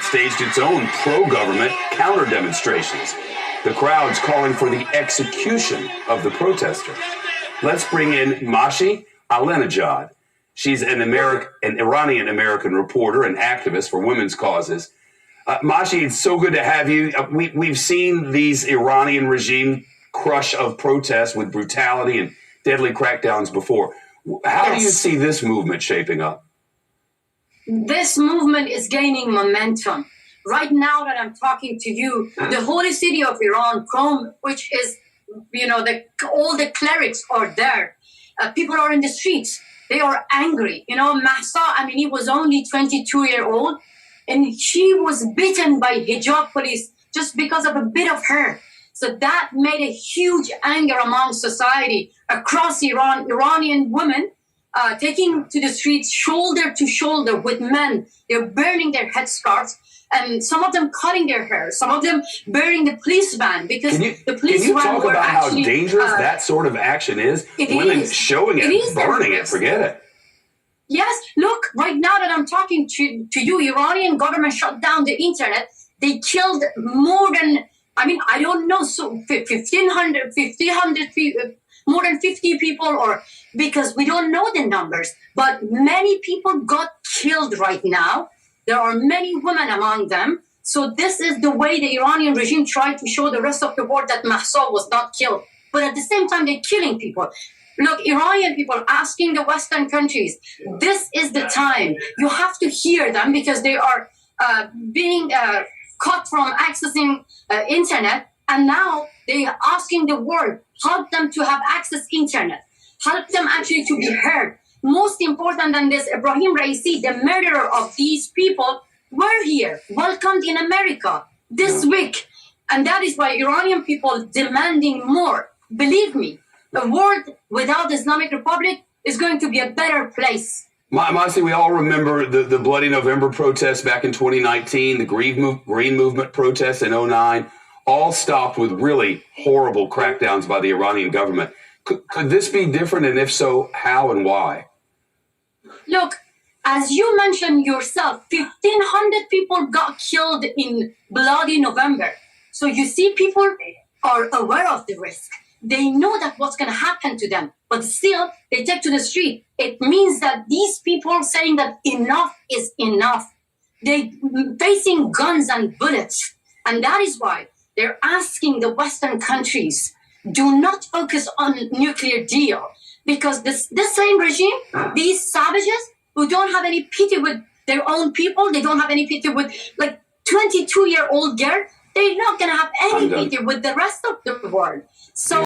staged its own pro-government counter-demonstrations. The crowds calling for the execution of the protester. Let's bring in Mashi Ahmadinejad. She's an Iranian-American reporter and activist for women's causes. Mashi, it's so good to have you. We've seen these Iranian regime crush of protests with brutality and deadly crackdowns before. How do you see this movement shaping up? This movement is gaining momentum. Right now that I'm talking to you, the holy city of Iran, Qom, which is, all the clerics are there. People are in the streets. They are angry. Mahsa, he was only 22-year-old, and she was beaten by hijab police just because of a bit of hair. So that made a huge anger among society across Iran. Iranian women taking to the streets shoulder to shoulder with men. They're burning their headscarves, and some of them cutting their hair, some of them burning the police van because the police van were actually... Can you talk about how dangerous that sort of action is? Women showing it, burning it, forget it. Yes, look, right now that I'm talking to you, Iranian government shut down the internet. They killed more than, I don't know, so 1,500 people, more than 50 people, or because we don't know the numbers. But many people got killed right now. There are many women among them. So this is the way the Iranian regime tried to show the rest of the world that Mahsa was not killed. But at the same time, they're killing people. Look, Iranian people asking the Western countries, this is the time. You have to hear them because they are being cut from accessing internet. And now they are asking the world, help them to have access to internet. Help them actually to be heard. Most important than this, Ebrahim Raisi, the murderer of these people, were here, welcomed in America this week. And that is why Iranian people demanding more. Believe me, a world without the Islamic Republic is going to be a better place. Masi, we all remember the Bloody November protests back in 2019, the Green Movement protests in 2009, all stopped with really horrible crackdowns by the Iranian government. Could this be different, and if so, how and why? Look, as you mentioned yourself, 1,500 people got killed in Bloody November. So you see, people are aware of the risk. They know that what's going to happen to them, but still they take to the street. It means that these people are saying that enough is enough. They're facing guns and bullets. And that is why they're asking the Western countries, do not focus on nuclear deal. Because this same regime, these savages who don't have any pity with their own people, they don't have any pity with 22-year-old girl, they're not going to have any pity with the rest of the world. So